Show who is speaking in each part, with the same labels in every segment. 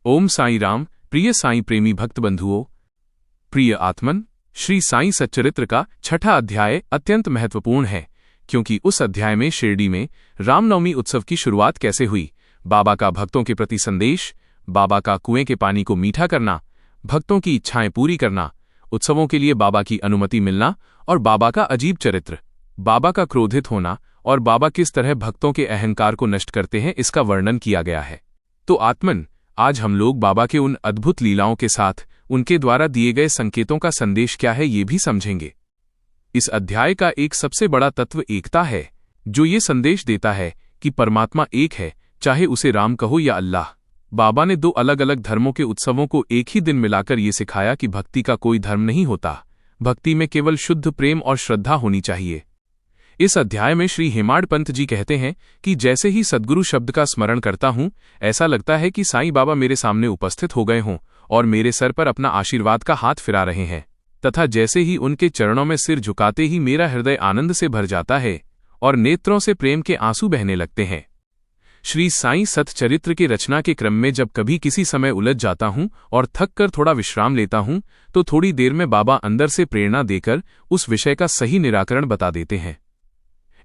Speaker 1: ओम साईं राम। प्रिय साईं प्रेमी भक्त बंधुओं, प्रिय आत्मन, श्री साईं सच्चरित्र का छठा अध्याय अत्यंत महत्वपूर्ण है, क्योंकि उस अध्याय में शिरडी में रामनवमी उत्सव की शुरुआत कैसे हुई, बाबा का भक्तों के प्रति संदेश, बाबा का कुएं के पानी को मीठा करना, भक्तों की इच्छाएं पूरी करना, उत्सवों के लिए बाबा की अनुमति मिलना और बाबा का अजीब चरित्र, बाबा का क्रोधित होना और बाबा किस तरह भक्तों के अहंकार को नष्ट करते हैं, इसका वर्णन किया गया है। तो आत्मन, आज हम लोग बाबा के उन अद्भुत लीलाओं के साथ उनके द्वारा दिए गए संकेतों का संदेश क्या है ये भी समझेंगे। इस अध्याय का एक सबसे बड़ा तत्व एकता है, जो ये संदेश देता है कि परमात्मा एक है, चाहे उसे राम कहो या अल्लाह। बाबा ने दो अलग अलग धर्मों के उत्सवों को एक ही दिन मिलाकर ये सिखाया कि भक्ति का कोई धर्म नहीं होता, भक्ति में केवल शुद्ध प्रेम और श्रद्धा होनी चाहिए। इस अध्याय में श्री हेमाड पंत जी कहते हैं कि जैसे ही सद्गुरु शब्द का स्मरण करता हूं, ऐसा लगता है कि साईं बाबा मेरे सामने उपस्थित हो गए हों और मेरे सर पर अपना आशीर्वाद का हाथ फिरा रहे हैं, तथा जैसे ही उनके चरणों में सिर झुकाते ही मेरा हृदय आनंद से भर जाता है और नेत्रों से प्रेम के आंसू बहने लगते हैं। श्री साईं सतचरित्र के रचना के क्रम में जब कभी किसी समय उलझ जाता हूं और थक कर थोड़ा विश्राम लेता हूं, तो थोड़ी देर में बाबा अंदर से प्रेरणा देकर उस विषय का सही निराकरण बता देते हैं।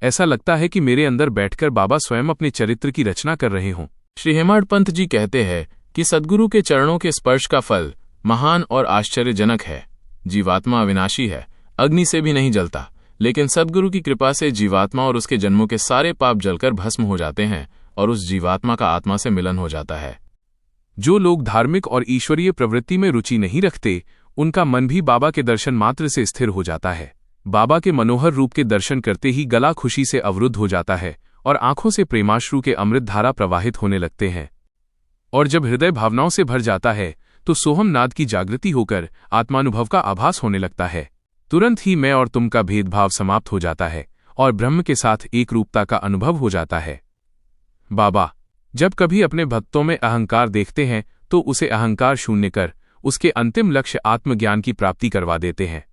Speaker 1: ऐसा लगता है कि मेरे अंदर बैठकर बाबा स्वयं अपने चरित्र की रचना कर रहे हों।
Speaker 2: श्री हेमाड पंत जी कहते हैं कि सद्गुरु के चरणों के स्पर्श का फल महान और आश्चर्यजनक है। जीवात्मा अविनाशी है, अग्नि से भी नहीं जलता, लेकिन सद्गुरु की कृपा से जीवात्मा और उसके जन्मों के सारे पाप जलकर भस्म हो जाते हैं और उस जीवात्मा का आत्मा से मिलन हो जाता है।
Speaker 1: जो लोग धार्मिक और ईश्वरीय प्रवृत्ति में रुचि नहीं रखते, उनका मन भी बाबा के दर्शन मात्र से स्थिर हो जाता है। बाबा के मनोहर रूप के दर्शन करते ही गला खुशी से अवरुद्ध हो जाता है और आंखों से प्रेमाश्रु के अमृत धारा प्रवाहित होने लगते हैं। और जब हृदय भावनाओं से भर जाता है, तो सोहम नाद की जागृति होकर आत्मानुभव का आभास होने लगता है। तुरंत ही मैं और तुम का भेदभाव समाप्त हो जाता है और ब्रह्म के साथ एक रूपता का अनुभव हो जाता है। बाबा जब कभी अपने भक्तों में अहंकार देखते हैं, तो उसे अहंकार शून्य कर उसके अंतिम लक्ष्य आत्मज्ञान की प्राप्ति करवा देते हैं।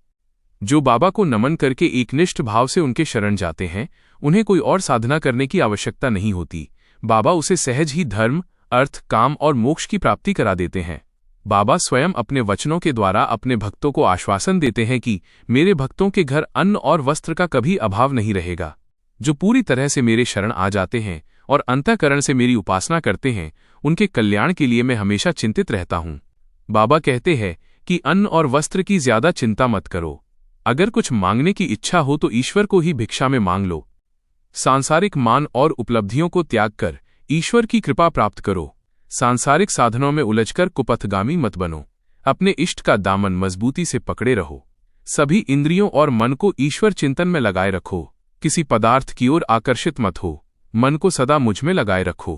Speaker 1: जो बाबा को नमन करके एकनिष्ठ भाव से उनके शरण जाते हैं, उन्हें कोई और साधना करने की आवश्यकता नहीं होती। बाबा उसे सहज ही धर्म, अर्थ, काम और मोक्ष की प्राप्ति करा देते हैं। बाबा स्वयं अपने वचनों के द्वारा अपने भक्तों को आश्वासन देते हैं कि मेरे भक्तों के घर अन्न और वस्त्र का कभी अभाव नहीं रहेगा। जो पूरी तरह से मेरे शरण आ जाते हैं और अंतःकरण से मेरी उपासना करते हैं, उनके कल्याण के लिए मैं हमेशा चिंतित रहता हूँ। बाबा कहते हैं कि अन्न और वस्त्र की ज्यादा चिंता मत करो। अगर कुछ मांगने की इच्छा हो तो ईश्वर को ही भिक्षा में मांग लो। सांसारिक मान और उपलब्धियों को त्याग कर ईश्वर की कृपा प्राप्त करो। सांसारिक साधनों में उलझकर कुपथगामी मत बनो। अपने इष्ट का दामन मजबूती से पकड़े रहो। सभी इंद्रियों और मन को ईश्वर चिंतन में लगाए रखो। किसी पदार्थ की ओर आकर्षित मत हो। मन को सदा मुझ में लगाए रखो,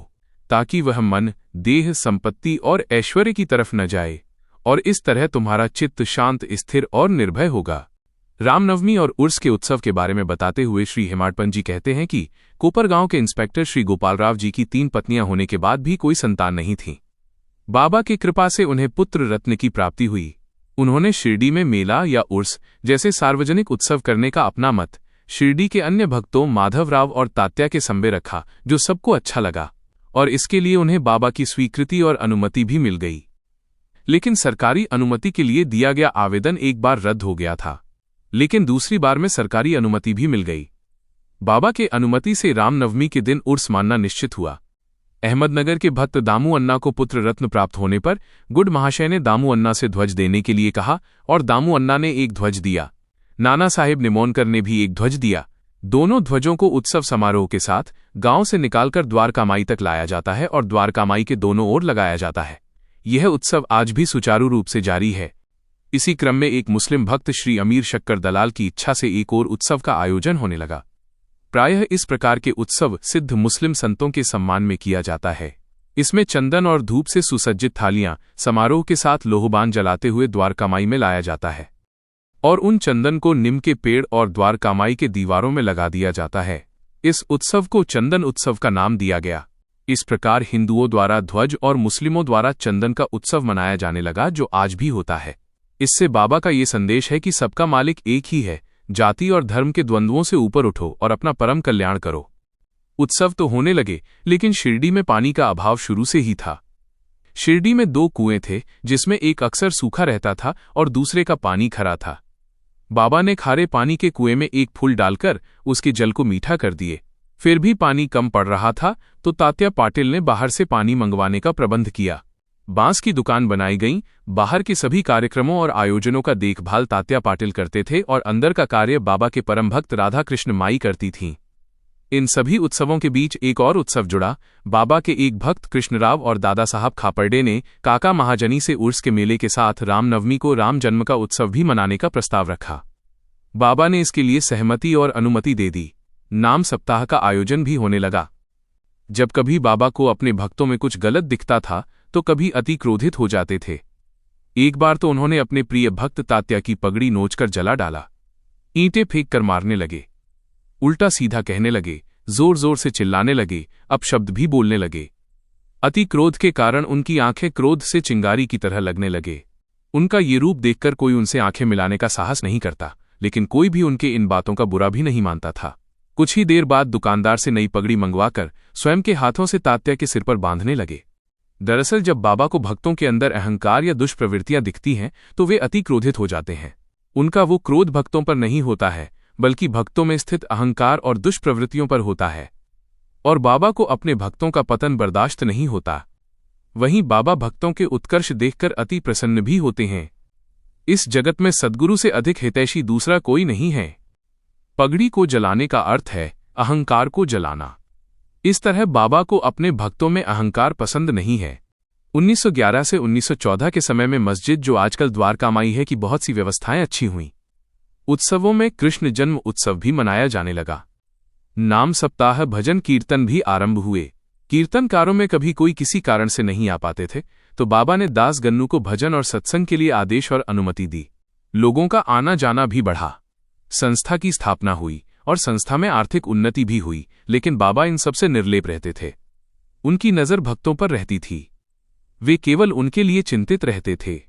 Speaker 1: ताकि वह मन देह, संपत्ति और ऐश्वर्य की तरफ न जाए, और इस तरह तुम्हारा चित्त शांत, स्थिर और निर्भय होगा। रामनवमी और उर्स के उत्सव के बारे में बताते हुए श्री हेमाड पंत जी कहते हैं कि कोपरगांव के इंस्पेक्टर श्री गोपालराव जी की 3 पत्नियां होने के बाद भी कोई संतान नहीं थी। बाबा की कृपा से उन्हें पुत्र रत्न की प्राप्ति हुई। उन्होंने शिरडी में मेला या उर्स जैसे सार्वजनिक उत्सव करने का अपना मत शिरडी के अन्य भक्तों माधवराव और तात्या के संबे रखा, जो सबको अच्छा लगा, और इसके लिए उन्हें बाबा की स्वीकृति और अनुमति भी मिल गई। लेकिन सरकारी अनुमति के लिए दिया गया आवेदन एक बार रद्द हो गया था, लेकिन दूसरी बार में सरकारी अनुमति भी मिल गई। बाबा के अनुमति से रामनवमी के दिन उर्स मानना निश्चित हुआ। अहमदनगर के भक्त दामू अन्ना को पुत्र रत्न प्राप्त होने पर गुड महाशय ने दामू अन्ना से ध्वज देने के लिए कहा और दामू अन्ना ने एक ध्वज दिया। नाना साहेब निमोनकर ने भी एक ध्वज दिया। दोनों ध्वजों को उत्सव समारोह के साथ गांव से निकालकर द्वारकामाई तक लाया जाता है और द्वारकामाई के दोनों ओर लगाया जाता है। यह उत्सव आज भी सुचारू रूप से जारी है। इसी क्रम में एक मुस्लिम भक्त श्री अमीर शक्कर दलाल की इच्छा से एक और उत्सव का आयोजन होने लगा। प्रायः इस प्रकार के उत्सव सिद्ध मुस्लिम संतों के सम्मान में किया जाता है। इसमें चंदन और धूप से सुसज्जित थालियां समारोह के साथ लोहबान जलाते हुए द्वारकामाई में लाया जाता है और उन चंदन को नीम के पेड़ और द्वारकामाई के दीवारों में लगा दिया जाता है। इस उत्सव को चंदन उत्सव का नाम दिया गया। इस प्रकार हिंदुओं द्वारा ध्वज और मुस्लिमों द्वारा चंदन का उत्सव मनाया जाने लगा, जो आज भी होता है। इससे बाबा का ये संदेश है कि सबका मालिक एक ही है। जाति और धर्म के द्वंद्वों से ऊपर उठो और अपना परम कल्याण करो। उत्सव तो होने लगे, लेकिन शिरडी में पानी का अभाव शुरू से ही था। शिरडी में 2 कुएं थे, जिसमें एक अक्सर सूखा रहता था और दूसरे का पानी खरा था। बाबा ने खारे पानी के कुएं में एक फूल डालकर उसके जल को मीठा कर दिए। फिर भी पानी कम पड़ रहा था तो तात्या पाटिल ने बाहर से पानी मंगवाने का प्रबंध किया। बांस की दुकान बनाई गई। बाहर के सभी कार्यक्रमों और आयोजनों का देखभाल तात्या पाटिल करते थे और अंदर का कार्य बाबा के परम भक्त राधा कृष्ण माई करती थीं। इन सभी उत्सवों के बीच एक और उत्सव जुड़ा। बाबा के एक भक्त कृष्णराव और दादा साहब खापर्डे ने काका महाजनी से उर्स के मेले के साथ रामनवमी को राम जन्म का उत्सव भी मनाने का प्रस्ताव रखा। बाबा ने इसके लिए सहमति और अनुमति दे दी। नाम सप्ताह का आयोजन भी होने लगा। जब कभी बाबा को अपने भक्तों में कुछ गलत दिखता था तो कभी अति क्रोधित हो जाते थे। एक बार तो उन्होंने अपने प्रिय भक्त तात्या की पगड़ी नोचकर जला डाला। ईंटें फेंक कर मारने लगे, उल्टा सीधा कहने लगे, जोर जोर से चिल्लाने लगे, अपशब्द भी बोलने लगे। अति क्रोध के कारण उनकी आंखें क्रोध से चिंगारी की तरह लगने लगे। उनका ये रूप देखकर कोई उनसे आंखें मिलाने का साहस नहीं करता, लेकिन कोई भी उनके इन बातों का बुरा भी नहीं मानता था। कुछ ही देर बाद दुकानदार से नई पगड़ी मंगवाकर स्वयं के हाथों से तात्या के सिर पर बांधने लगे। दरअसल जब बाबा को भक्तों के अंदर अहंकार या दुष्प्रवृत्तियां दिखती हैं तो वे अति क्रोधित हो जाते हैं। उनका वो क्रोध भक्तों पर नहीं होता है, बल्कि भक्तों में स्थित अहंकार और दुष्प्रवृत्तियों पर होता है। और बाबा को अपने भक्तों का पतन बर्दाश्त नहीं होता। वहीं बाबा भक्तों के उत्कर्ष देखकर अति प्रसन्न भी होते हैं। इस जगत में सद्गुरु से अधिक हितैषी दूसरा कोई नहीं है। पगड़ी को जलाने का अर्थ है अहंकार को जलाना। इस तरह बाबा को अपने भक्तों में अहंकार पसंद नहीं है। 1911 से 1914 के समय में मस्जिद जो आजकल द्वारका माई है की बहुत सी व्यवस्थाएं अच्छी हुईं। उत्सवों में कृष्ण जन्म उत्सव भी मनाया जाने लगा। नाम सप्ताह, भजन कीर्तन भी आरंभ हुए। कीर्तनकारों में कभी कोई किसी कारण से नहीं आ पाते थे तो बाबा ने दास गन्नू को भजन और सत्संग के लिए आदेश और अनुमति दी। लोगों का आना जाना भी बढ़ा। संस्था की स्थापना हुई और संस्था में आर्थिक उन्नति भी हुई, लेकिन बाबा इन सबसे निर्लेप रहते थे। उनकी नजर भक्तों पर रहती थी। वे केवल उनके लिए चिंतित रहते थे।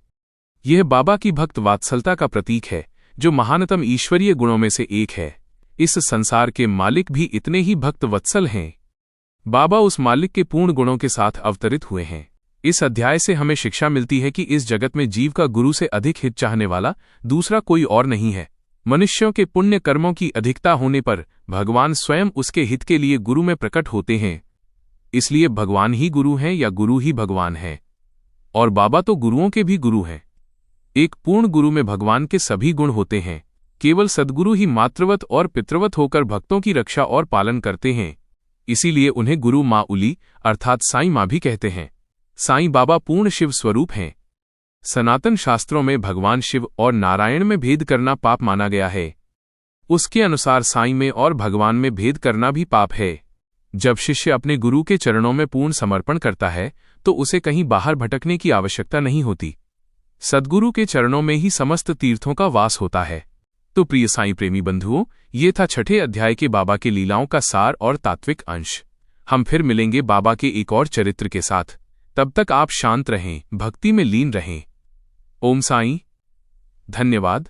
Speaker 1: यह बाबा की भक्त वात्सलता का प्रतीक है, जो महानतम ईश्वरीय गुणों में से एक है। इस संसार के मालिक भी इतने ही भक्त वत्सल हैं। बाबा उस मालिक के पूर्ण गुणों के साथ अवतरित हुए हैं। इस अध्याय से हमें शिक्षा मिलती है कि इस जगत में जीव का गुरु से अधिक हित चाहने वाला दूसरा कोई और नहीं है। मनुष्यों के पुण्य कर्मों की अधिकता होने पर भगवान स्वयं उसके हित के लिए गुरु में प्रकट होते हैं। इसलिए भगवान ही गुरु हैं या गुरु ही भगवान है। और बाबा तो गुरुओं के भी गुरु हैं। एक पूर्ण गुरु में भगवान के सभी गुण होते हैं। केवल सद्गुरु ही मातृवत और पितृवत होकर भक्तों की रक्षा और पालन करते हैं। इसीलिए उन्हें गुरु माँ उली अर्थात साईं माँ भी कहते हैं। साईं बाबा पूर्ण शिव स्वरूप हैं। सनातन शास्त्रों में भगवान शिव और नारायण में भेद करना पाप माना गया है। उसके अनुसार साईं में और भगवान में भेद करना भी पाप है। जब शिष्य अपने गुरु के चरणों में पूर्ण समर्पण करता है तो उसे कहीं बाहर भटकने की आवश्यकता नहीं होती। सद्गुरु के चरणों में ही समस्त तीर्थों का वास होता है। तो प्रिय साईं प्रेमी बंधुओं, ये था 6ठे अध्याय के बाबा के लीलाओं का सार और तात्विक अंश। हम फिर मिलेंगे बाबा के एक और चरित्र के साथ। तब तक आप शांत रहें, भक्ति में लीन रहें। ओम साईं। धन्यवाद।